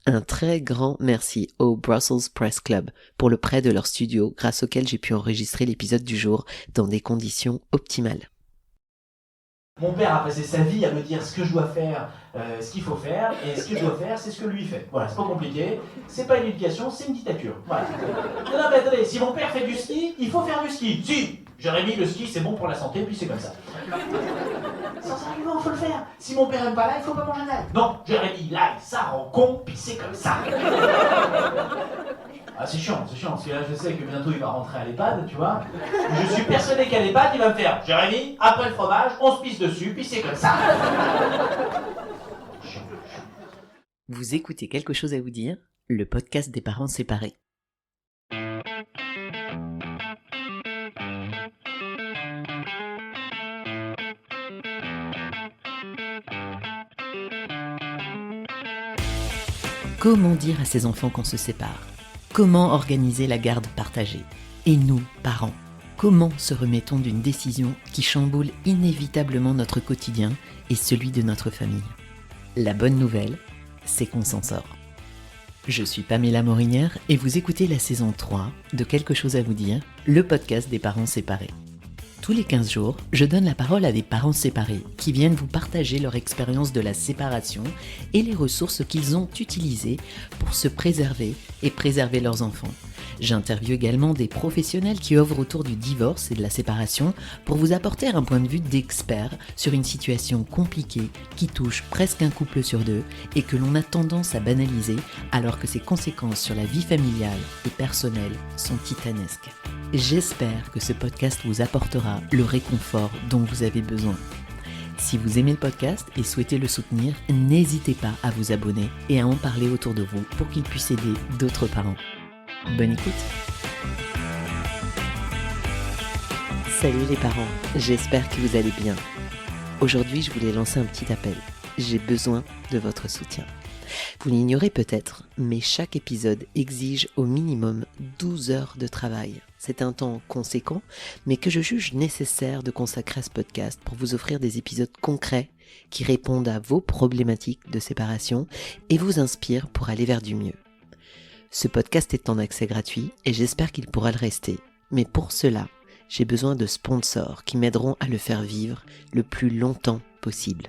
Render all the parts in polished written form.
Un très grand merci au Brussels Press Club pour le prêt de leur studio grâce auquel j'ai pu enregistrer l'épisode du jour dans des conditions optimales. Mon père a passé sa vie à me dire ce que je dois faire, ce qu'il faut faire, et ce que je dois faire, c'est ce que lui fait. Voilà, c'est pas compliqué, c'est pas une éducation, c'est une dictature. Voilà. Non, mais attendez, si mon père fait du ski, il faut faire du ski. Si, Jérémy, le ski, c'est bon pour la santé, puis c'est comme ça. Sans argument, faut le faire. Si mon père aime pas l'ail, il faut pas manger d'ail. Non, Jérémy, l'ail, ça rend con, puis c'est comme ça. Ah, c'est chiant, parce que là, je sais que bientôt il va rentrer à l'EHPAD, tu vois. Je suis persuadé qu'à l'EHPAD, il va me faire « Jérémy, après le fromage, on se pisse dessus, puis c'est comme ça. » Vous écoutez Quelque chose à vous dire, le podcast des parents séparés. Comment dire à ses enfants qu'on se sépare ? Comment organiser la garde partagée ? Et nous, parents, comment se remettons d'une décision qui chamboule inévitablement notre quotidien et celui de notre famille ? La bonne nouvelle, c'est qu'on s'en sort. Je suis Pamela Morinière et vous écoutez la saison 3 de Quelque chose à vous dire, le podcast des parents séparés. Tous les 15 jours, je donne la parole à des parents séparés qui viennent vous partager leur expérience de la séparation et les ressources qu'ils ont utilisées pour se préserver et préserver leurs enfants. J'interviewe également des professionnels qui œuvrent autour du divorce et de la séparation pour vous apporter un point de vue d'expert sur une situation compliquée qui touche presque un couple sur deux et que l'on a tendance à banaliser alors que ses conséquences sur la vie familiale et personnelle sont titanesques. J'espère que ce podcast vous apportera le réconfort dont vous avez besoin. Si vous aimez le podcast et souhaitez le soutenir, n'hésitez pas à vous abonner et à en parler autour de vous pour qu'il puisse aider d'autres parents. Bonne écoute. Salut les parents, j'espère que vous allez bien. Aujourd'hui, je voulais lancer un petit appel. J'ai besoin de votre soutien. Vous l'ignorez peut-être, mais chaque épisode exige au minimum 12 heures de travail. C'est un temps conséquent, mais que je juge nécessaire de consacrer à ce podcast pour vous offrir des épisodes concrets qui répondent à vos problématiques de séparation et vous inspirent pour aller vers du mieux. Ce podcast est en accès gratuit et j'espère qu'il pourra le rester. Mais pour cela, j'ai besoin de sponsors qui m'aideront à le faire vivre le plus longtemps possible.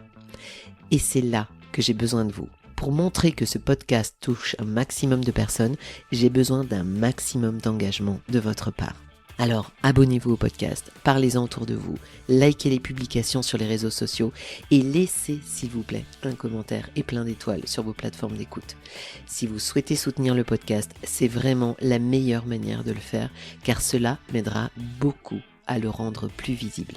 Et c'est là que j'ai besoin de vous. Pour montrer que ce podcast touche un maximum de personnes, j'ai besoin d'un maximum d'engagement de votre part. Alors, abonnez-vous au podcast, parlez-en autour de vous, likez les publications sur les réseaux sociaux et laissez, s'il vous plaît, un commentaire et plein d'étoiles sur vos plateformes d'écoute. Si vous souhaitez soutenir le podcast, c'est vraiment la meilleure manière de le faire, car cela m'aidera beaucoup à le rendre plus visible.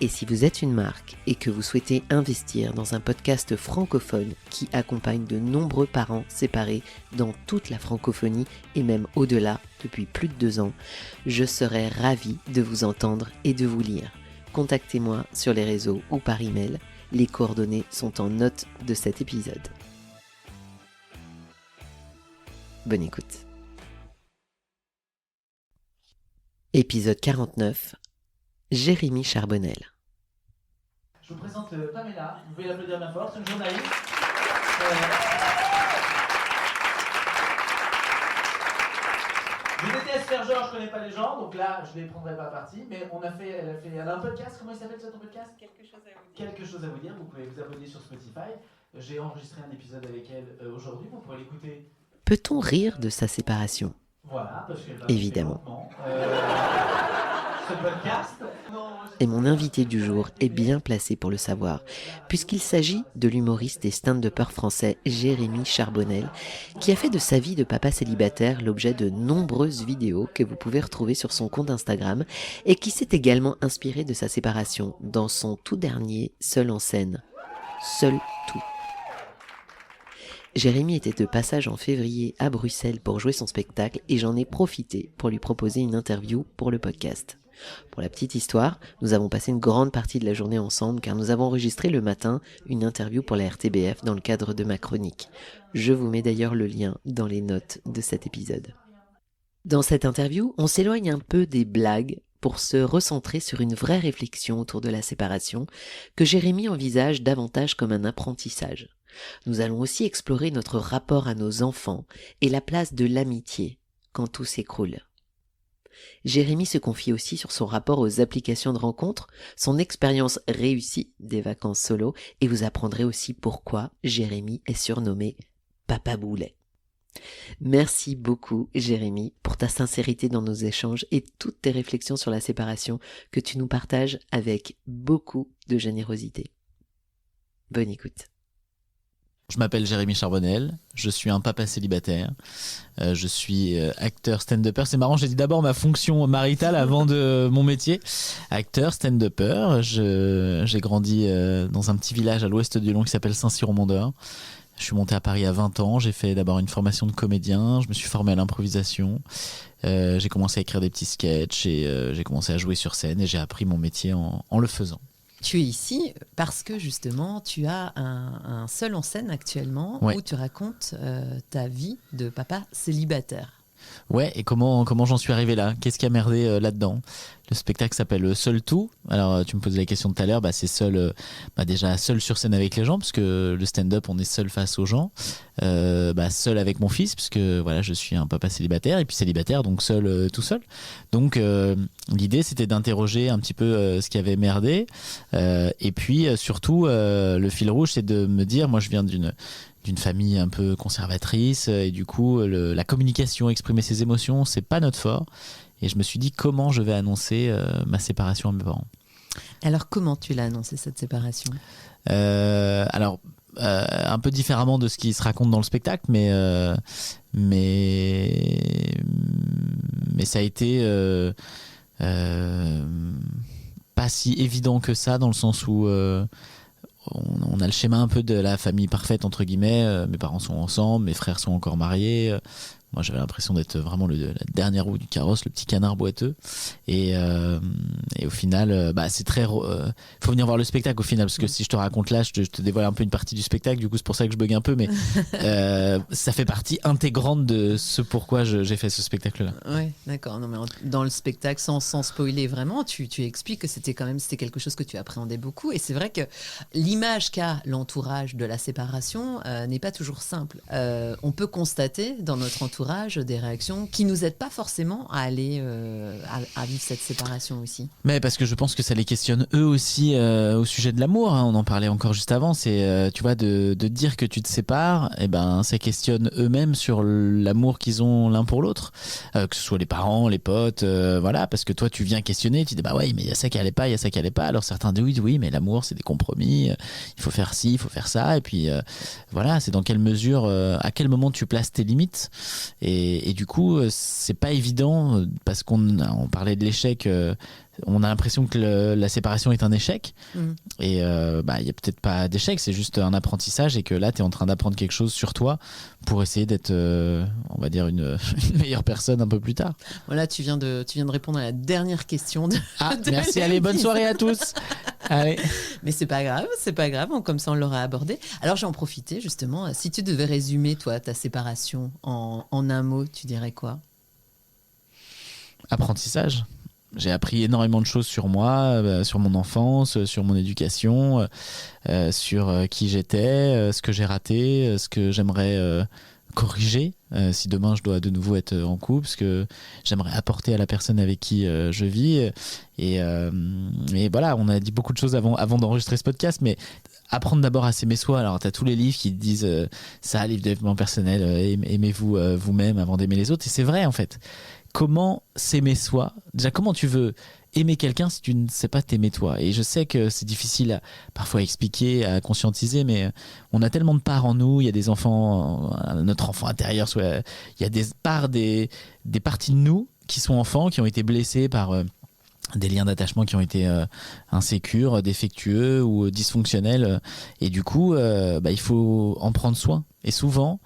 Et si vous êtes une marque et que vous souhaitez investir dans un podcast francophone qui accompagne de nombreux parents séparés dans toute la francophonie et même au-delà depuis plus de 2 ans, je serais ravie de vous entendre et de vous lire. Contactez-moi sur les réseaux ou par email. Les coordonnées sont en note de cet épisode. Bonne écoute. Épisode 49. Jérémy Charbonnel. Je vous présente Pamela, vous pouvez l'applaudir bien fort, c'est une journaliste. Je déteste faire genre, je connais pas les gens, donc là je les prendrai pas parti, mais elle a un podcast, comment il s'appelle ce ton podcast ? Quelque chose à vous dire. Quelque chose à vous dire, vous pouvez vous abonner sur Spotify. J'ai enregistré un épisode avec elle aujourd'hui, vous pourrez l'écouter. Peut-on rire de sa séparation ? Voilà, parce qu'elle va Évidemment. Ce podcast. Et mon invité du jour est bien placé pour le savoir, puisqu'il s'agit de l'humoriste et stand-upper français Jérémy Charbonnel, qui a fait de sa vie de papa célibataire l'objet de nombreuses vidéos que vous pouvez retrouver sur son compte Instagram, et qui s'est également inspiré de sa séparation dans son tout dernier Seul en scène. Seul tout. Jérémy était de passage en février à Bruxelles pour jouer son spectacle et j'en ai profité pour lui proposer une interview pour le podcast. Pour la petite histoire, nous avons passé une grande partie de la journée ensemble car nous avons enregistré le matin une interview pour la RTBF dans le cadre de ma chronique. Je vous mets d'ailleurs le lien dans les notes de cet épisode. Dans cette interview, on s'éloigne un peu des blagues pour se recentrer sur une vraie réflexion autour de la séparation que Jérémy envisage davantage comme un apprentissage. Nous allons aussi explorer notre rapport à nos enfants et la place de l'amitié quand tout s'écroule. Jérémy se confie aussi sur son rapport aux applications de rencontres, son expérience réussie des vacances solo, et vous apprendrez aussi pourquoi Jérémy est surnommé Papa Boulet. Merci beaucoup Jérémy pour ta sincérité dans nos échanges et toutes tes réflexions sur la séparation que tu nous partages avec beaucoup de générosité. Bonne écoute. Je m'appelle Jérémy Charbonnel, je suis un papa célibataire, je suis acteur stand-upper. C'est marrant, j'ai dit d'abord ma fonction maritale avant de mon métier. Acteur stand-upper, j'ai grandi dans un petit village à l'ouest de Lyon qui s'appelle Saint-Cyr-au-Mont-d'Or. Je suis monté à Paris à 20 ans, j'ai fait d'abord une formation de comédien, je me suis formé à l'improvisation, j'ai commencé à écrire des petits sketchs et j'ai commencé à jouer sur scène et j'ai appris mon métier en le faisant. Tu es ici parce que justement tu as un seul en scène actuellement où tu racontes ta vie de papa célibataire. Ouais, et comment j'en suis arrivé là? Qu'est-ce qui a merdé là-dedans? Le spectacle s'appelle Seul tout. Alors tu me posais la question tout à l'heure, c'est seul, déjà seul sur scène avec les gens, parce que le stand-up on est seul face aux gens, seul avec mon fils, parce que voilà, je suis un papa célibataire, et puis célibataire, donc seul, tout seul. Donc l'idée c'était d'interroger un petit peu ce qui avait merdé, et puis surtout le fil rouge c'est de me dire, moi je viens d'une famille un peu conservatrice et du coup la communication, exprimer ses émotions, c'est pas notre fort. Et je me suis dit comment je vais annoncer ma séparation à mes parents. Alors comment tu l'as annoncé cette séparation? Un peu différemment de ce qui se raconte dans le spectacle, mais ça a été pas si évident que ça, dans le sens où on a le schéma un peu de la famille parfaite entre guillemets. Mes parents sont ensemble, mes frères sont encore mariés. Moi, j'avais l'impression d'être vraiment la dernière roue du carrosse, le petit canard boiteux. Et au final, c'est très... faut venir voir le spectacle au final, parce que si je te raconte là, je te dévoile un peu une partie du spectacle. Du coup, c'est pour ça que je bug un peu, mais ça fait partie intégrante de ce pourquoi j'ai fait ce spectacle-là. Oui, d'accord. Non, mais dans le spectacle, sans spoiler vraiment, tu expliques que c'était quelque chose que tu appréhendais beaucoup. Et c'est vrai que l'image qu'a l'entourage de la séparation n'est pas toujours simple. On peut constater dans notre entourage des réactions qui nous aident pas forcément à aller à vivre cette séparation aussi. Mais parce que je pense que ça les questionne eux aussi au sujet de l'amour, hein. On en parlait encore juste avant, c'est tu vois, de dire que tu te sépares, et ça questionne eux-mêmes sur l'amour qu'ils ont l'un pour l'autre, que ce soit les parents, les potes, voilà, parce que toi tu viens questionner, tu dis ouais, mais il y a ça qui allait pas, il y a ça qui allait pas. Alors certains disent oui, mais l'amour c'est des compromis, il faut faire ci, il faut faire ça, et puis voilà, c'est dans quelle mesure, à quel moment tu places tes limites. Et du coup, c'est pas évident, parce qu'on parlait de l'échec. On a l'impression que la séparation est un échec. Et il y a peut-être pas d'échec, c'est juste un apprentissage, et que là, tu es en train d'apprendre quelque chose sur toi pour essayer d'être, on va dire, une meilleure personne un peu plus tard. Voilà, tu viens de répondre à la dernière question. Merci, allez, bonne soirée à tous. Allez. Mais c'est pas grave, comme ça on l'aura abordé. Alors j'ai en profité justement, si tu devais résumer toi ta séparation en un mot, tu dirais quoi? Apprentissage. J'ai appris énormément de choses sur moi, sur mon enfance, sur mon éducation, sur qui j'étais, ce que j'ai raté, ce que j'aimerais corriger si demain je dois de nouveau être en couple, ce que j'aimerais apporter à la personne avec qui je vis. Et voilà, on a dit beaucoup de choses avant d'enregistrer ce podcast, mais apprendre d'abord à s'aimer soi. Alors tu as tous les livres qui disent ça, livre de développement personnel, aimez-vous vous-même avant d'aimer les autres, et c'est vrai en fait. Comment s'aimer soi? Déjà, comment tu veux aimer quelqu'un si tu ne sais pas t'aimer toi? Et je sais que c'est difficile parfois à expliquer, à conscientiser, mais on a tellement de parts en nous. Il y a des enfants, notre enfant intérieur, il y a des parties de nous qui sont enfants, qui ont été blessés par des liens d'attachement qui ont été insécures, défectueux ou dysfonctionnels. Et du coup, il faut en prendre soin. Et souvent,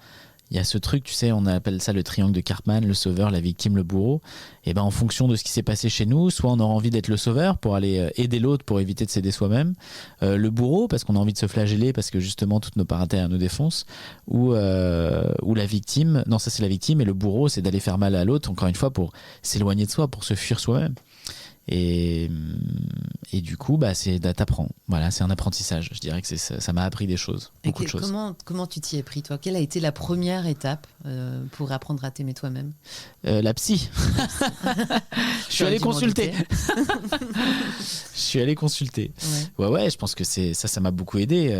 il y a ce truc, tu sais, on appelle ça le triangle de Karpman, le sauveur, la victime, le bourreau. Et en fonction de ce qui s'est passé chez nous, soit on aura envie d'être le sauveur pour aller aider l'autre pour éviter de s'aider soi-même, le bourreau parce qu'on a envie de se flageller parce que justement toutes nos parts intérieures nous défoncent, ou la victime. Non, ça c'est la victime, et le bourreau c'est d'aller faire mal à l'autre, encore une fois, pour s'éloigner de soi, pour se fuir soi-même. Et du coup, t'apprends. Voilà, c'est un apprentissage. Je dirais que ça m'a appris des choses, beaucoup de choses. Comment tu t'y es pris, toi? Quelle a été la première étape pour apprendre à t'aimer toi-même? La psy. Je suis allé consulter. Je suis allé consulter. Ouais, je pense que ça m'a beaucoup aidé.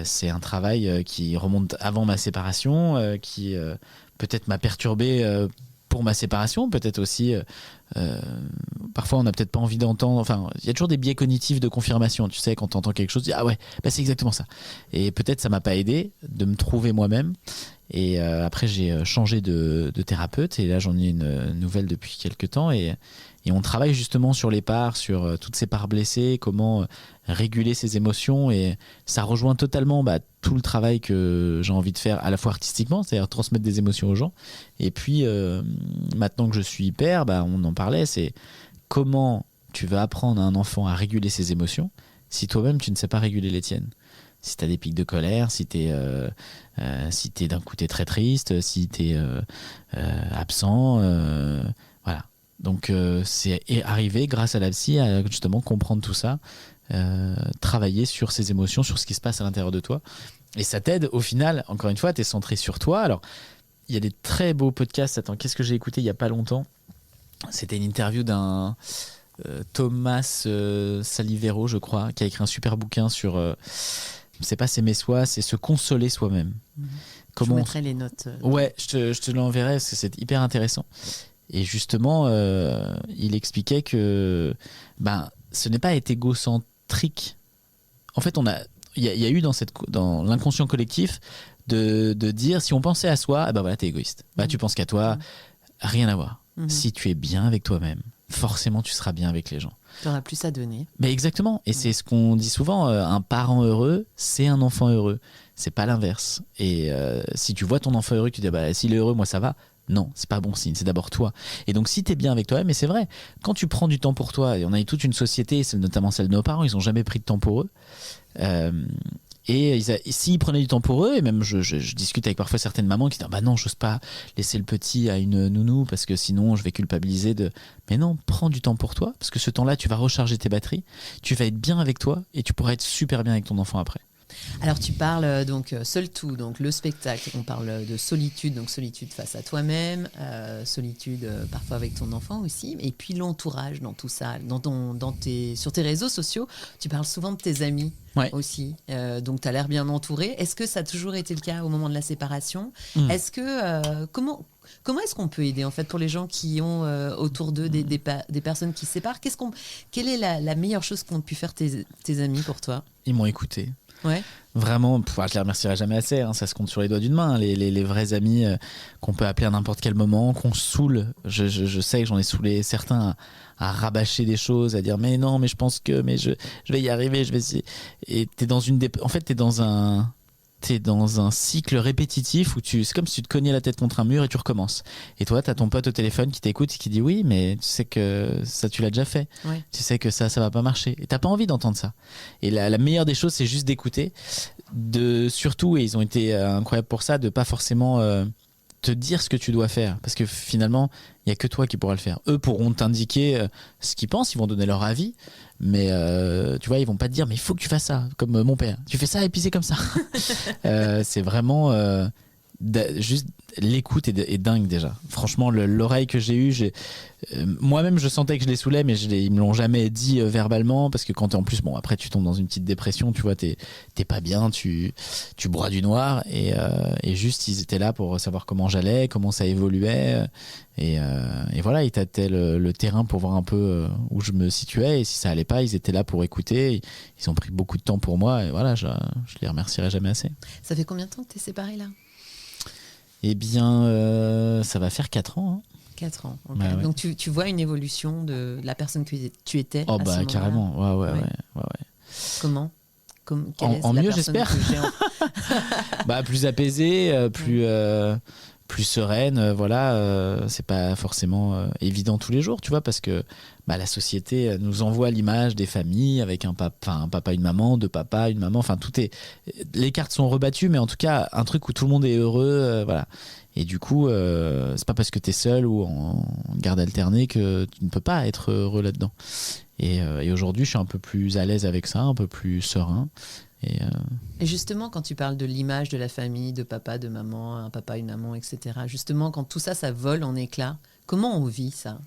C'est un travail qui remonte avant ma séparation, qui peut-être m'a perturbé pour ma séparation, peut-être aussi. Parfois, on n'a peut-être pas envie d'entendre. Enfin, il y a toujours des biais cognitifs de confirmation. Tu sais, quand tu entends quelque chose, tu dis ah ouais, c'est exactement ça. Et peut-être ça m'a pas aidé de me trouver moi-même. Et après, j'ai changé de thérapeute. Et là, j'en ai une nouvelle depuis quelques temps. Et on travaille justement sur les parts, sur toutes ces parts blessées, comment réguler ses émotions. Et ça rejoint totalement tout le travail que j'ai envie de faire à la fois artistiquement, c'est-à-dire transmettre des émotions aux gens. Et puis, maintenant que je suis père, on en parlait, c'est comment tu vas apprendre à un enfant à réguler ses émotions si toi-même, tu ne sais pas réguler les tiennes. Si tu as des pics de colère, si d'un coup t'es très triste, si t'es absent, voilà. Donc c'est arrivé grâce à la psy à justement comprendre tout ça, travailler sur ses émotions, sur ce qui se passe à l'intérieur de toi. Et ça t'aide au final, encore une fois, t'es centré sur toi. Alors, il y a des très beaux podcasts. Attends, qu'est-ce que j'ai écouté il n'y a pas longtemps? C'était une interview d'un Thomas Salivero, je crois, qui a écrit un super bouquin sur... c'est pas s'aimer soi, c'est se consoler soi-même. Je mettrai les notes. Ouais, je te l'enverrai parce que c'est hyper intéressant. Et justement, il expliquait que ce n'est pas être égocentrique. En fait, il y a eu dans l'inconscient collectif de dire si on pensait à soi, voilà, t'es égoïste. Tu penses qu'à toi, rien à voir. Si tu es bien avec toi-même, forcément tu seras bien avec les gens. Tu auras plus à donner. Mais exactement. Et c'est ce qu'on dit souvent, un parent heureux, c'est un enfant heureux. C'est pas l'inverse. Et si tu vois ton enfant heureux, tu dis s'il est heureux, moi ça va. Non, c'est pas bon signe, c'est d'abord toi. Et donc si t'es bien avec toi-même, et c'est vrai, quand tu prends du temps pour toi, et on a eu toute une société, notamment celle de nos parents, ils ont jamais pris de temps pour eux. Et s'ils prenaient du temps pour eux, et même je discute avec parfois certaines mamans qui disent non, j'ose pas laisser le petit à une nounou parce que sinon je vais culpabiliser de... Mais non, prends du temps pour toi, parce que ce temps-là, tu vas recharger tes batteries, tu vas être bien avec toi et tu pourras être super bien avec ton enfant après. Alors tu parles donc Seul Tout, donc le spectacle, on parle de solitude, donc solitude face à toi-même, solitude parfois avec ton enfant aussi, et puis l'entourage dans tout ça, sur tes réseaux sociaux, tu parles souvent de tes amis aussi, donc tu as l'air bien entouré. Est-ce que ça a toujours été le cas au moment de la séparation? Est-ce que comment est-ce qu'on peut aider en fait pour les gens qui ont autour d'eux des personnes qui se séparent? Quelle est la meilleure chose qu'ont pu faire tes amis pour toi? Ils m'ont écouté. Ouais. Vraiment, je les remercierai jamais assez, ça se compte sur les doigts d'une main, les vrais amis qu'on peut appeler à n'importe quel moment, qu'on saoule. Je sais que j'en ai saoulé certains à rabâcher des choses, à dire mais non, mais je pense que, mais je vais y arriver, je vais essayer. Et t'es dans t'es dans un cycle répétitif où c'est comme si tu te cognais la tête contre un mur et tu recommences. Et toi, t'as ton pote au téléphone qui t'écoute et qui dit oui, mais tu sais que ça, tu l'as déjà fait. Ouais. Tu sais que ça va pas marcher. Et t'as pas envie d'entendre ça. Et la meilleure des choses, c'est juste d'écouter. Surtout, et ils ont été incroyables pour ça, de pas forcément te dire ce que tu dois faire. Parce que finalement, il y a que toi qui pourras le faire. Eux pourront t'indiquer ce qu'ils pensent, ils vont donner leur avis. Mais tu vois, ils vont pas te dire mais il faut que tu fasses ça, comme mon père. Tu fais ça et puis c'est comme ça. C'est vraiment juste l'écoute est dingue déjà. Franchement, l'oreille que j'ai eue, moi-même je sentais que je les saoulais, mais ils me l'ont jamais dit verbalement parce que quand en plus, après tu tombes dans une petite dépression, tu vois, t'es pas bien, tu broies du noir et juste ils étaient là pour savoir comment j'allais, comment ça évoluait et voilà, ils tâtaient le terrain pour voir un peu où je me situais et si ça allait pas, ils étaient là pour écouter. Ils ont pris beaucoup de temps pour moi et voilà, je les remercierai jamais assez. Ça fait combien de temps que t'es séparé là? Eh bien, ça va faire 4 ans. 4 ans. Okay. Ouais. Donc tu vois une évolution de la personne que tu étais à ce moment-là. Carrément. Ouais. Comment en mieux, j'espère. Plus apaisé, plus sereine. Voilà, c'est pas forcément évident tous les jours, tu vois, parce que la société nous envoie l'image des familles avec un papa, une maman, deux papas, une maman. Enfin, les cartes sont rebattues, mais en tout cas, un truc où tout le monde est heureux, voilà. Et du coup, c'est pas parce que t'es seul ou en garde alternée que tu ne peux pas être heureux là-dedans. Et aujourd'hui, je suis un peu plus à l'aise avec ça, un peu plus serein. Et justement, quand tu parles de l'image de la famille, de papa, de maman, un papa, une maman, etc., justement, quand tout ça, ça vole en éclats, comment on vit ça ?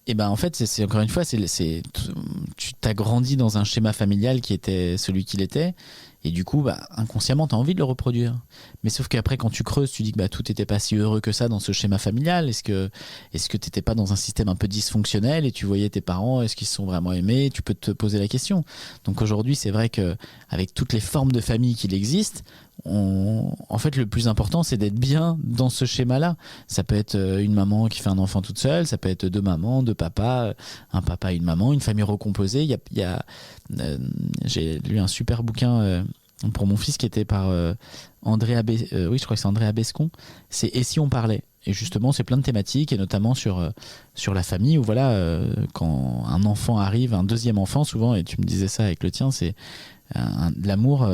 Et ben en fait, c'est encore une fois, tu t'as grandi dans un schéma familial qui était celui qu'il était, et du coup, inconsciemment, t'as envie de le reproduire. Mais sauf qu'après, quand tu creuses, tu dis que tout n'était pas si heureux que ça dans ce schéma familial. Est-ce que t'étais pas dans un système un peu dysfonctionnel et tu voyais tes parents, est-ce qu'ils se sont vraiment aimés ? Tu peux te poser la question. Donc aujourd'hui, c'est vrai que avec toutes les formes de famille qu'il existe, en fait, le plus important, c'est d'être bien dans ce schéma-là. Ça peut être une maman qui fait un enfant toute seule, ça peut être deux mamans, deux papas, un papa et une maman, une famille recomposée. J'ai lu un super bouquin pour mon fils qui était par Andrea je crois que c'est Andrea Bescon. C'est Et si on parlait ? Et justement, c'est plein de thématiques, et notamment sur la famille, où voilà, quand un enfant arrive, un deuxième enfant, souvent, et tu me disais ça avec le tien, c'est de l'amour.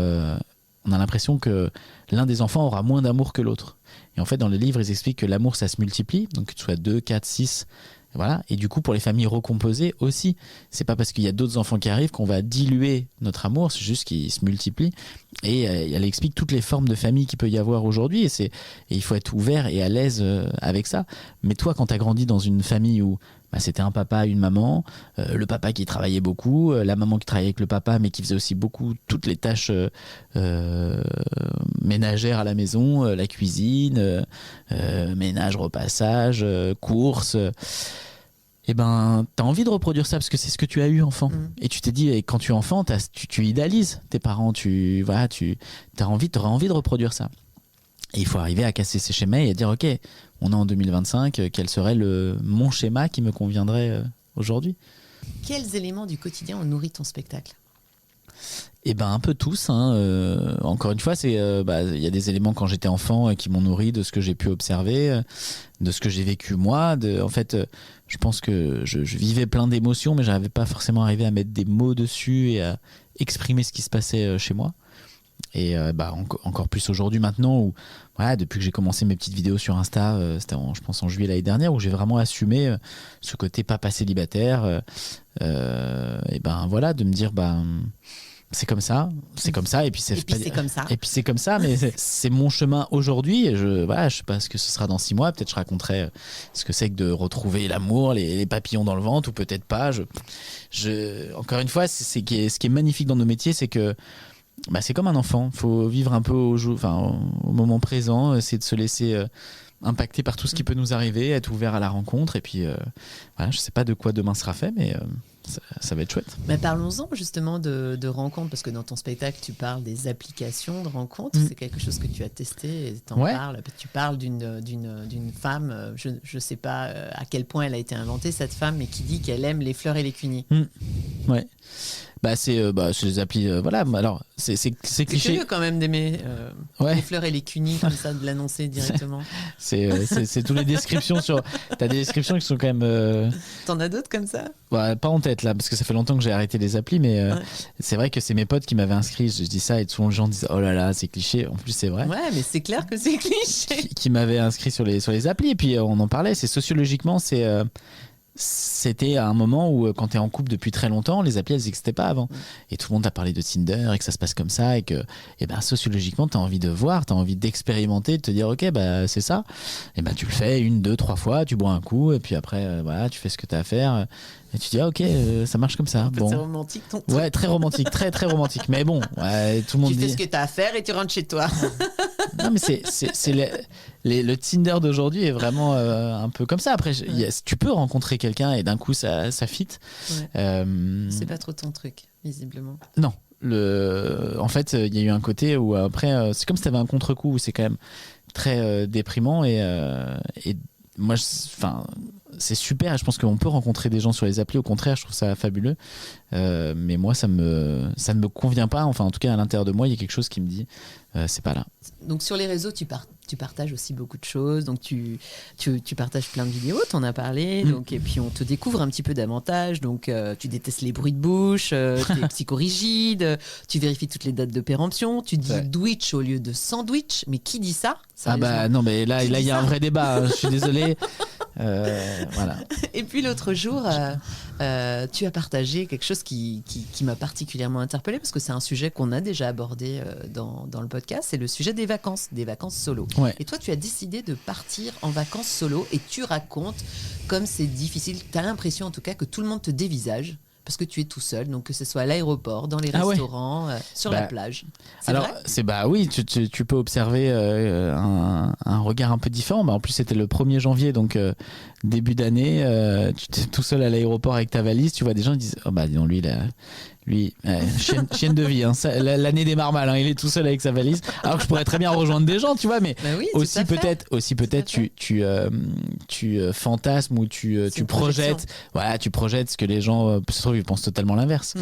On a l'impression que l'un des enfants aura moins d'amour que l'autre. Et en fait, dans le livre, ils expliquent que l'amour, ça se multiplie. Donc, que tu sois 2, 4, 6, voilà. Et du coup, pour les familles recomposées aussi, c'est pas parce qu'il y a d'autres enfants qui arrivent qu'on va diluer notre amour, c'est juste qu'il se multiplie. Et elle explique toutes les formes de famille qu'il peut y avoir aujourd'hui. Et il faut être ouvert et à l'aise avec ça. Mais toi, quand tu as grandi dans une famille où c'était un papa, une maman, le papa qui travaillait beaucoup, la maman qui travaillait avec le papa mais qui faisait aussi beaucoup toutes les tâches ménagères à la maison, la cuisine, ménage, repassage, courses. Et t'as envie de reproduire ça parce que c'est ce que tu as eu enfant. Et tu t'es dit, et quand tu es enfant, tu idéalises tes parents, t'auras envie de reproduire ça. Et il faut arriver à casser ces schémas et à dire, ok, on est en 2025, quel serait mon schéma qui me conviendrait aujourd'hui ? Quels éléments du quotidien ont nourri ton spectacle ? Un peu tous. Encore une fois, il y a des éléments quand j'étais enfant qui m'ont nourri de ce que j'ai pu observer, de ce que j'ai vécu moi. En fait, je pense que je vivais plein d'émotions, mais je n'arrivais pas forcément arrivé à mettre des mots dessus et à exprimer ce qui se passait chez moi. Et encore plus aujourd'hui maintenant où depuis que j'ai commencé mes petites vidéos sur Insta, c'était je pense en juillet l'année dernière, où j'ai vraiment assumé ce côté papa célibataire, de me dire c'est comme ça et puis c'est comme ça et puis c'est comme ça, mais c'est mon chemin aujourd'hui, et je sais pas ce que ce sera dans 6 mois, peut-être je raconterai ce que c'est que de retrouver l'amour, les papillons dans le ventre, ou peut-être pas. Encore une fois, ce qui est magnifique dans nos métiers, c'est que c'est comme un enfant, il faut vivre un peu au moment présent, essayer de se laisser impacter par tout ce qui peut nous arriver, être ouvert à la rencontre, et puis je sais pas de quoi demain sera fait, mais ça va être chouette. Mais parlons-en justement de rencontres, parce que dans ton spectacle tu parles des applications de rencontres. C'est quelque chose que tu as testé et parles. Tu parles d'une femme, je sais pas à quel point elle a été inventée cette femme, mais qui dit qu'elle aime les fleurs et les cunis. Ouais. C'est les applis, alors c'est cliché. C'est curieux quand même d'aimer les fleurs et les cunis comme ça, de l'annoncer directement. C'est toutes les descriptions t'as des descriptions qui sont quand même T'en as d'autres comme ça? Pas en tête là, parce que ça fait longtemps que j'ai arrêté les applis, mais c'est vrai que c'est mes potes qui m'avaient inscrit. Je dis ça et souvent les gens disent oh là là, c'est cliché. En plus c'est vrai. Ouais, mais c'est clair que c'est cliché. Qui m'avaient inscrit sur les applis, et puis on en parlait. C'est sociologiquement, c'était à un moment où quand t'es en couple depuis très longtemps, les applis elles n'existaient pas avant, et tout le monde t'a parlé de Tinder et que ça se passe comme ça, et que sociologiquement t'as envie de voir, t'as envie d'expérimenter, de te dire ok c'est ça, et tu le fais 1, 2, 3 fois, tu bois un coup, et puis après tu fais ce que t'as à faire, et tu te dis ok ça marche comme ça. C'est romantique ton truc. Ouais, très romantique, très très romantique, mais bon tout le monde tu dit fais ce que t'as à faire et tu rentres chez toi. Non mais c'est le Tinder d'aujourd'hui est vraiment un peu comme ça. Après tu peux rencontrer quelqu'un et d'un coup ça fit. Ouais. C'est pas trop ton truc visiblement. Non, en fait il y a eu un côté où après c'est comme si t'avais un contre-coup où c'est quand même très déprimant, et moi c'est super, et je pense qu'on peut rencontrer des gens sur les applis, au contraire je trouve ça fabuleux, mais moi ça ne me convient pas, enfin en tout cas à l'intérieur de moi il y a quelque chose qui me dit c'est pas là. Donc sur les réseaux tu tu partages aussi beaucoup de choses. Donc, tu partages plein de vidéos, t'en as parlé. Donc, et puis, on te découvre un petit peu davantage. Donc, tu détestes les bruits de bouche, t'es psychorigide, tu vérifies toutes les dates de péremption, tu dis Dwitch au lieu de sandwich. Mais qui dit ça? Ah bah non, mais là, il y a un vrai débat. Hein, je suis désolé. Voilà. Et puis l'autre jour, tu as partagé quelque chose qui m'a particulièrement interpellée parce que c'est un sujet qu'on a déjà abordé dans le podcast, c'est le sujet des vacances solo. Ouais. Et toi, tu as décidé de partir en vacances solo et tu racontes comme c'est difficile. Tu as l'impression en tout cas que tout le monde te dévisage parce que tu es tout seul, donc que ce soit à l'aéroport, dans les restaurants, sur la plage. C'est vrai oui, tu peux observer un regard un peu différent. En plus, c'était le 1er janvier, donc début d'année, tu es tout seul à l'aéroport avec ta valise, tu vois des gens qui disent « Oh bah dis donc, lui, chienne de vie, hein. L'année démarre mal, hein. Il est tout seul avec sa valise. » Alors que je pourrais très bien rejoindre des gens, tu vois, mais aussi peut-être tu fantasmes ou tu projettes, tu projettes ce que les gens se trouve ils pensent totalement l'inverse.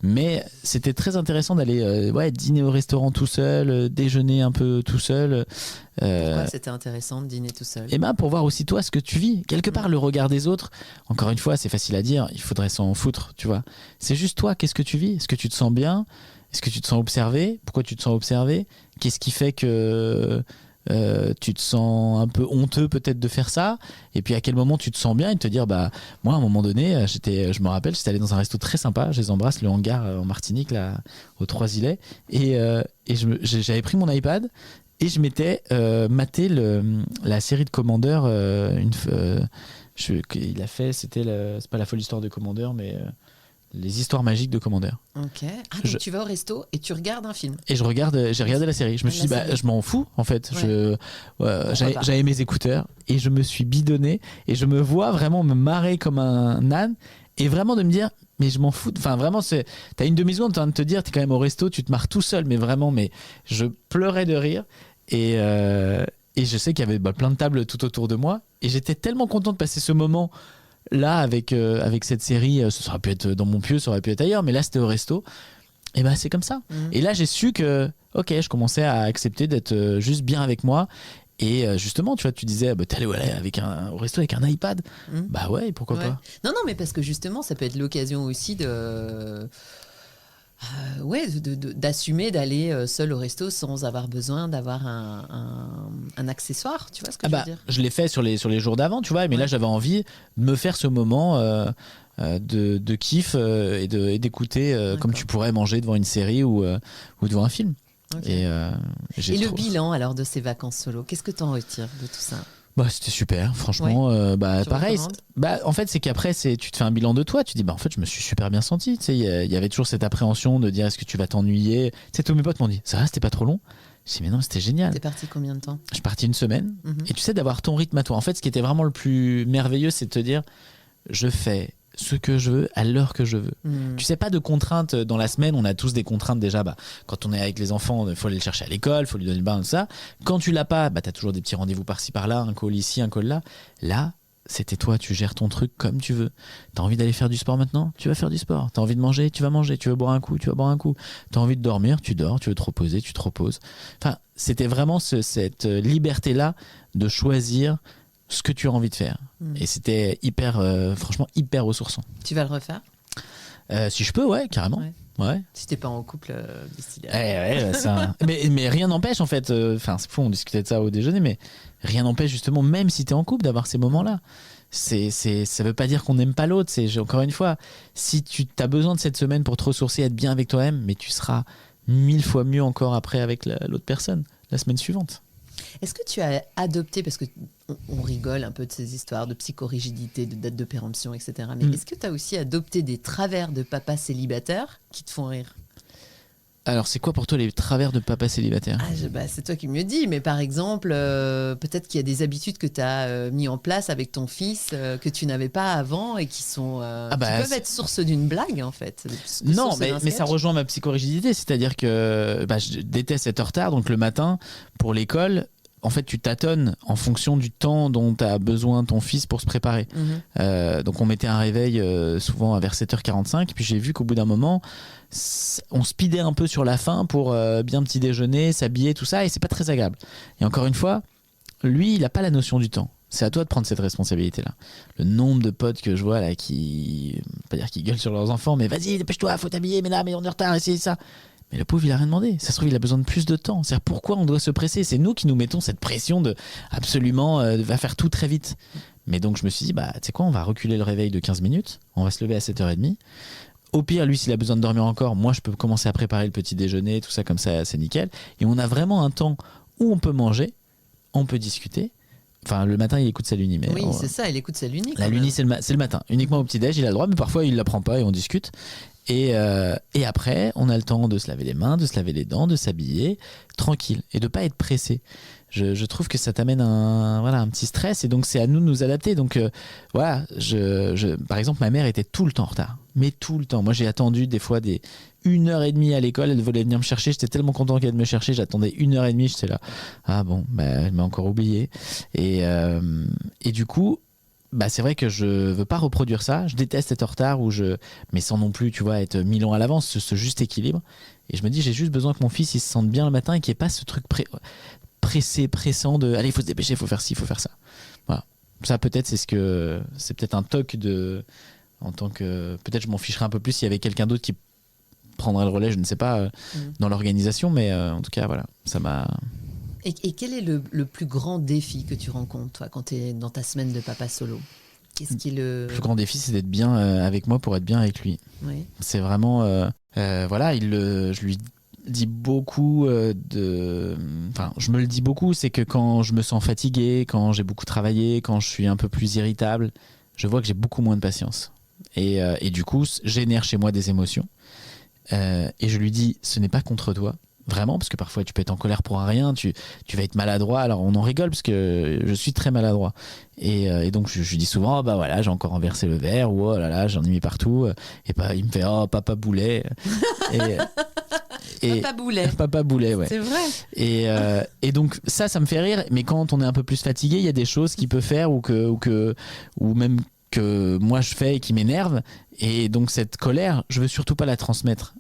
Mais c'était très intéressant d'aller dîner au restaurant tout seul, déjeuner un peu tout seul. Pourquoi c'était intéressant de dîner tout seul? Et pour voir aussi toi ce que tu vis. Quelque part, le regard des autres, encore une fois, c'est facile à dire, il faudrait s'en foutre, tu vois. C'est juste toi, qu'est-ce que tu vis? Est-ce que tu te sens bien? Est-ce que tu te sens observé? Pourquoi tu te sens observé? Qu'est-ce qui fait que tu te sens un peu honteux peut-être de faire ça? Et puis à quel moment tu te sens bien et de te dire moi à un moment donné je me rappelle, j'étais allé dans un resto très sympa, je les embrasse, le hangar en Martinique là aux Trois-Îlets, et j'avais pris mon iPad et je m'étais maté la série de Commandeur. Il a fait, c'est pas la folle histoire de Commandeur, mais les histoires magiques de Commandeur. Ok. Donc tu vas au resto et tu regardes un film. Et j'ai regardé la série. Je me suis dit, je m'en fous en fait. J'avais mes écouteurs et je me suis bidonné et je me vois vraiment me marrer comme un âne et vraiment de me dire, mais je m'en fous. Enfin, vraiment, t'as une demi-seconde, t'es en train de te dire, t'es quand même au resto, tu te marres tout seul, mais vraiment, je pleurais de rire. Et je sais qu'il y avait plein de tables tout autour de moi. Et j'étais tellement content de passer ce moment là avec cette série. Ça aurait pu être dans mon pieu, ça aurait pu être ailleurs, mais là c'était au resto. Et c'est comme ça. Et là j'ai su que je commençais à accepter d'être juste bien avec moi. Et justement, tu vois, tu disais, t'es allé au resto avec un iPad. Bah ouais, pourquoi pas. Non, mais parce que justement, ça peut être l'occasion aussi d'assumer d'aller seul au resto sans avoir besoin d'avoir un accessoire, tu vois ce que je veux dire? Je l'ai fait sur les jours d'avant, tu vois, mais là j'avais envie de me faire ce moment de kiff et d'écouter comme tu pourrais manger devant une série ou devant un film. Okay. Et le bilan alors de ces vacances solo, qu'est-ce que tu en retires de tout ça? C'était super, franchement. Pareil. En fait, c'est qu'après, tu te fais un bilan de toi. Tu dis, en fait, je me suis super bien senti. Tu sais, il y avait toujours cette appréhension de dire, est-ce que tu vas t'ennuyer? Tu sais, tous mes potes m'ont dit, ça va, c'était pas trop long. Je dis, mais non, c'était génial. T'es parti combien de temps? Je suis parti 1 semaine. Et tu sais, d'avoir ton rythme à toi. En fait, ce qui était vraiment le plus merveilleux, c'est de te dire, je fais ce que je veux à l'heure que je veux. Tu sais, pas de contraintes dans la semaine. On a tous des contraintes déjà. Quand on est avec les enfants, il faut aller le chercher à l'école, il faut lui donner le bain, tout ça. Quand tu l'as pas, t'as toujours des petits rendez-vous par-ci par-là, un call ici, un call là. Là, c'était toi, tu gères ton truc comme tu veux. T'as envie d'aller faire du sport maintenant? Tu vas faire du sport. T'as envie de manger? Tu vas manger. Tu veux boire un coup? Tu vas boire un coup. T'as envie de dormir? Tu dors. Tu veux te reposer? Tu te reposes. Enfin, c'était vraiment cette liberté-là de choisir ce que tu as envie de faire. Et c'était franchement hyper ressourçant. Tu vas le refaire? Si je peux, ouais, carrément. Ouais. Si t'es pas en couple d'ici là. Mais rien n'empêche en fait, c'est fou, on discutait de ça au déjeuner, mais rien n'empêche justement, même si t'es en couple, d'avoir ces moments-là. Ça veut pas dire qu'on n'aime pas l'autre, encore une fois, si tu as besoin de cette semaine pour te ressourcer, être bien avec toi-même, mais tu seras 1000 fois mieux encore après avec l'autre personne, la semaine suivante. Est-ce que tu as adopté, parce qu'on rigole un peu de ces histoires de psychorigidité, de date de péremption, etc. Mais est-ce que tu as aussi adopté des travers de papa célibataire qui te font rire? Alors, c'est quoi pour toi les travers de papa célibataire? C'est toi qui me le dis, mais par exemple, peut-être qu'il y a des habitudes que tu as mis en place avec ton fils que tu n'avais pas avant et qui sont qui peuvent être source d'une blague en fait. Non, mais ça rejoint ma psychorigidité, c'est-à-dire que je déteste être en retard, donc le matin pour l'école. en fait, tu tâtonnes en fonction du temps dont a besoin ton fils pour se préparer. Donc, on mettait un réveil souvent vers 7h45. Puis j'ai vu qu'au bout d'un moment, on speedait un peu sur la fin pour bien petit déjeuner, s'habiller, tout ça. Et c'est pas très agréable. Et encore une fois, lui, il n'a pas la notion du temps. C'est à toi de prendre cette responsabilité-là. Le nombre de potes que je vois là qui, pas dire qu'ils gueulent sur leurs enfants, mais vas-y, dépêche-toi, faut t'habiller, mais là, mais on est en retard, et c'est ça. Mais le pauvre, il a rien demandé. Ça se trouve, il a besoin de plus de temps. C'est-à-dire, pourquoi on doit se presser ? C'est nous qui nous mettons cette pression de absolument va faire tout très vite. Mais donc, je me suis dit, tu sais quoi, on va reculer le réveil de 15 minutes. On va se lever à 7h30. Au pire, lui, s'il a besoin de dormir encore, moi, je peux commencer à préparer le petit déjeuner, tout ça, comme ça, c'est nickel. Et on a vraiment un temps où on peut manger, on peut discuter. Enfin, le matin, il écoute sa Luni. Mais oui, c'est ça, il écoute sa Luni. La Luni, c'est le matin. Uniquement au petit-déj, il a le droit, mais parfois, il ne la prend pas et on discute. Et après, on a le temps de se laver les mains, de se laver les dents, de s'habiller, tranquille, et de ne pas être pressé. Je trouve que ça t'amène un petit stress, et donc c'est à nous de nous adapter. Donc voilà, par exemple, ma mère était tout le temps en retard, mais tout le temps. Moi, j'ai attendu des fois 1h30 à l'école, elle voulait venir me chercher, j'étais tellement content qu'elle me chercher, j'attendais 1h30, j'étais là, ah bon, elle m'a encore oublié. Et du coup, c'est vrai que je veux pas reproduire ça. Je déteste être en retard mais sans non plus, tu vois, être 1000 ans à l'avance, ce juste équilibre. Et je me dis, j'ai juste besoin que mon fils il se sente bien le matin et qu'il n'y ait pas ce truc pressant de allez, il faut se dépêcher, il faut faire ci, il faut faire ça. Voilà. Ça, peut-être, c'est peut-être un toc en tant que. Peut-être je m'en ficherais un peu plus s'il y avait quelqu'un d'autre qui prendrait le relais, je ne sais pas, dans l'organisation, mais en tout cas, voilà, ça m'a. Et quel est le plus grand défi que tu rencontres, toi, quand tu es dans ta semaine de papa solo ? Qu'est-ce qui est le plus grand défi, c'est d'être bien avec moi pour être bien avec lui. Oui. C'est vraiment... voilà, je lui dis beaucoup Enfin, je me le dis beaucoup, c'est que quand je me sens fatigué, quand j'ai beaucoup travaillé, quand je suis un peu plus irritable, je vois que j'ai beaucoup moins de patience. Et du coup, génère chez moi des émotions. Et je lui dis, ce n'est pas contre toi. Vraiment, parce que parfois tu peux être en colère pour un rien, tu vas être maladroit. Alors on en rigole parce que je suis très maladroit. Et donc je lui dis souvent, voilà, j'ai encore renversé le verre, ou oh là là, j'en ai mis partout. Et il me fait, oh papa boulet. Papa boulet, ouais. C'est vrai. Et donc ça me fait rire. Mais quand on est un peu plus fatigué, il y a des choses qu'il peut faire ou même que moi je fais et qui m'énerve, et donc cette colère je veux surtout pas la transmettre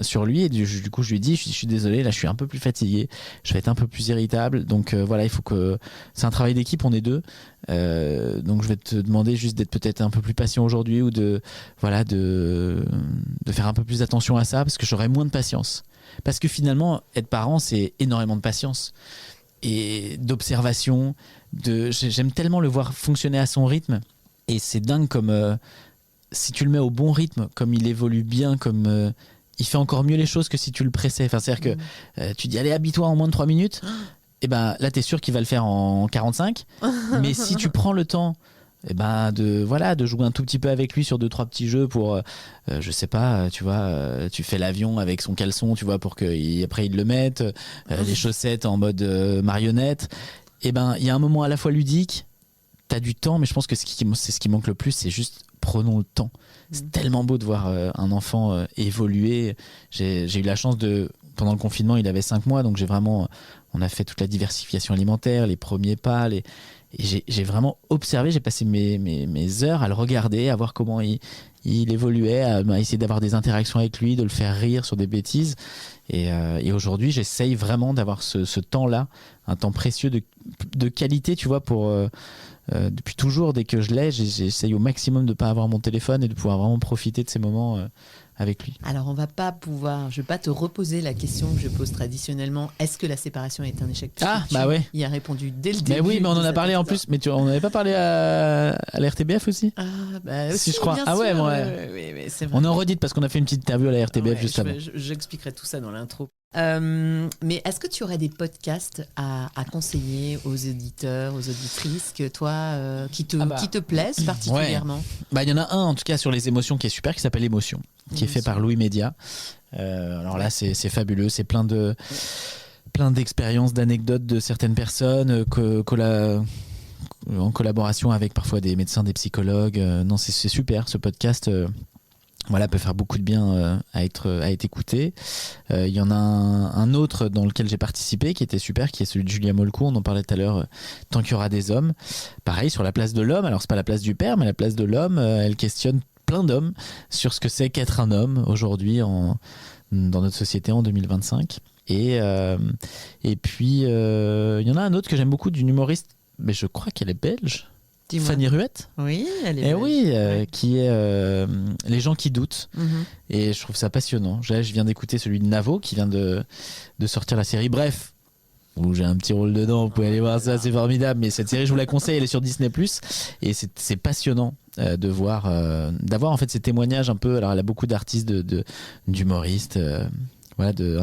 sur lui, et du coup je lui dis, je suis désolé, là je suis un peu plus fatigué, je vais être un peu plus irritable, donc voilà, il faut que c'est un travail d'équipe, on est deux, donc je vais te demander juste d'être peut-être un peu plus patient aujourd'hui, ou de faire un peu plus attention à ça, parce que j'aurai moins de patience, parce que finalement être parent c'est énormément de patience et d'observation, j'aime tellement le voir fonctionner à son rythme. Et c'est dingue comme si tu le mets au bon rythme, comme il évolue bien, comme il fait encore mieux les choses que si tu le pressais. Enfin, c'est-à-dire que tu dis allez, habille-toi en moins de 3 minutes, et là t'es sûr qu'il va le faire en 45. Mais si tu prends le temps de jouer un tout petit peu avec lui sur 2-3 petits jeux pour je sais pas, tu vois, tu fais l'avion avec son caleçon, tu vois, pour qu'après il le mette, les chaussettes en mode marionnette, il y a un moment à la fois ludique. T'as du temps, mais je pense que c'est ce qui manque le plus, c'est juste prenons le temps. C'est tellement beau de voir un enfant évoluer. J'ai eu la chance pendant le confinement, il avait 5 mois, donc on a fait toute la diversification alimentaire, les premiers pas, et j'ai vraiment observé, j'ai passé mes heures à le regarder, à voir comment il évoluait, à essayer d'avoir des interactions avec lui, de le faire rire sur des bêtises. Et aujourd'hui, j'essaye vraiment d'avoir ce temps-là, un temps précieux de qualité, tu vois, pour... depuis toujours, dès que je l'ai, j'essaye au maximum de ne pas avoir mon téléphone et de pouvoir vraiment profiter de ces moments avec lui. Alors, je vais pas te reposer la question que je pose traditionnellement. Est-ce que la séparation est un échec ? Ouais. Il y a répondu dès le début. Mais oui, mais on en a parlé en plus. Mais on n'avait pas parlé à la RTBF aussi ? Aussi, je crois. Bien sûr. Ouais. Oui, c'est vrai. On en redite parce qu'on a fait une petite interview à la RTBF juste avant. J'expliquerai tout ça dans l'intro. Mais est-ce que tu aurais des podcasts à conseiller aux éditeurs, aux auditrices que toi, qui te plaisent particulièrement ? Il y en a un en tout cas sur les émotions qui est super, qui s'appelle Émotion, qui est fait par Louis Média. Alors là c'est fabuleux, c'est plein d'expériences, d'anecdotes de certaines personnes en collaboration avec parfois des médecins, des psychologues. Non, c'est super ce podcast. voilà, peut faire beaucoup de bien à être écouté. Il y en a un autre dans lequel j'ai participé qui était super, qui est celui de Julia Molko, on en parlait tout à l'heure, Tant qu'il y aura des hommes. Pareil, sur la place de l'homme, alors c'est pas la place du père, mais la place de l'homme, elle questionne plein d'hommes sur ce que c'est qu'être un homme aujourd'hui dans notre société en 2025. Et puis, il y en a un autre que j'aime beaucoup, d'une humoriste, mais je crois qu'elle est belge. Dis-moi. Fanny Ruette. Oui, elle est Et belge. oui, Ouais. qui est Les gens qui doutent. Mhm. Et je trouve ça passionnant. Je viens d'écouter celui de Navo qui vient de sortir la série Bref, où j'ai un petit rôle dedans. Vous pouvez aller voir ça, c'est formidable. Mais cette série, je vous la conseille, elle est sur Disney+. Et c'est passionnant de voir, d'avoir en fait ces témoignages un peu. Alors, elle a beaucoup d'artistes, d'humoristes, voilà, de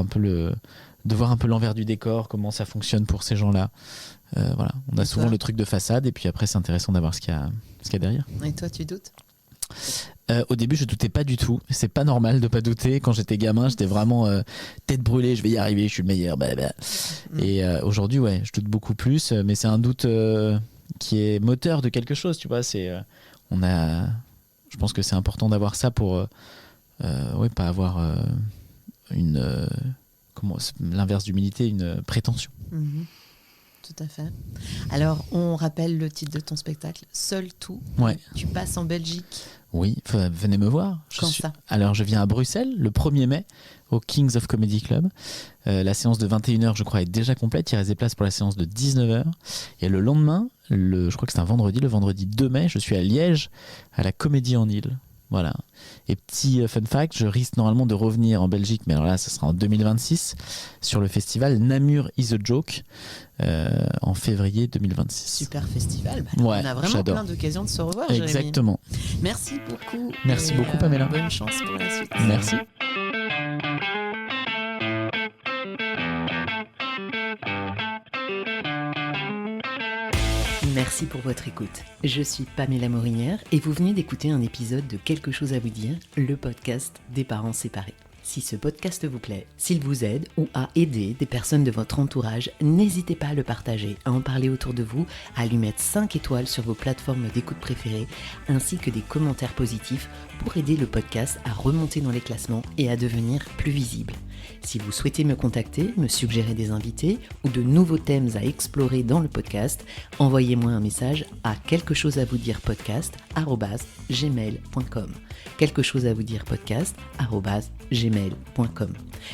voir un peu l'envers du décor, comment ça fonctionne pour ces gens-là. Voilà, on a Et souvent toi le truc de façade, et puis après, c'est intéressant d'avoir ce qu'il y a derrière. Et toi, tu doutes? Au début, je doutais pas du tout. C'est pas normal de pas douter. Quand j'étais gamin, j'étais vraiment tête brûlée. Je vais y arriver, je suis le meilleur. Blablabla. Et aujourd'hui, ouais, je doute beaucoup plus. Mais c'est un doute qui est moteur de quelque chose. Tu vois, je pense que c'est important d'avoir ça pour, pas avoir l'inverse d'humilité, une prétention. Mhm. Tout à fait. Alors, on rappelle le titre de ton spectacle, Seul tout. Ouais. Tu passes en Belgique. Oui, venez me voir. Quand ça ? Alors, je viens à Bruxelles le 1er mai au Kings of Comedy Club. La séance de 21h, je crois, est déjà complète. Il reste des places pour la séance de 19h. Et le lendemain, je crois que c'est un vendredi, le vendredi 2 mai, je suis à Liège, à la Comédie en Île. Voilà. Et petit fun fact, je risque normalement de revenir en Belgique, mais alors là, ça sera en 2026, sur le festival Namur is a Joke, en février 2026. Super festival. Ouais, on a vraiment j'adore. plein d'occasions de se revoir, Jérémy. Exactement. Merci beaucoup. Merci Et, beaucoup, Pamela. Bonne chance pour la suite. Merci. Merci pour votre écoute. Je suis Pamela Morinière et vous venez d'écouter un épisode de Quelque chose à vous dire, le podcast des parents séparés. Si ce podcast vous plaît, s'il vous aide ou a aidé des personnes de votre entourage, n'hésitez pas à le partager, à en parler autour de vous, à lui mettre 5 étoiles sur vos plateformes d'écoute préférées, ainsi que des commentaires positifs pour aider le podcast à remonter dans les classements et à devenir plus visible. Si vous souhaitez me contacter, me suggérer des invités ou de nouveaux thèmes à explorer dans le podcast, envoyez-moi un message à quelquechosavouxdirepodcast@gmail.com. quelquechosavouxdirepodcast@gmail.com.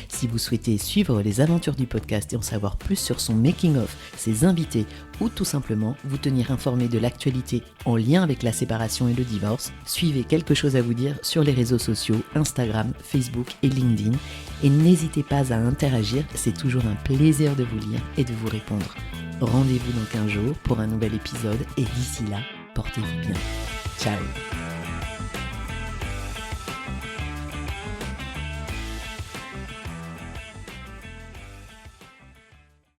Si vous souhaitez suivre les aventures du podcast et en savoir plus sur son making-of, ses invités ou tout simplement vous tenir informé de l'actualité en lien avec la séparation et le divorce, suivez Quelque chose à vous dire sur les réseaux sociaux Instagram, Facebook et LinkedIn et n'hésitez pas à interagir, c'est toujours un plaisir de vous lire et de vous répondre. Rendez-vous dans 15 jours pour un nouvel épisode et d'ici là, portez-vous bien. Ciao.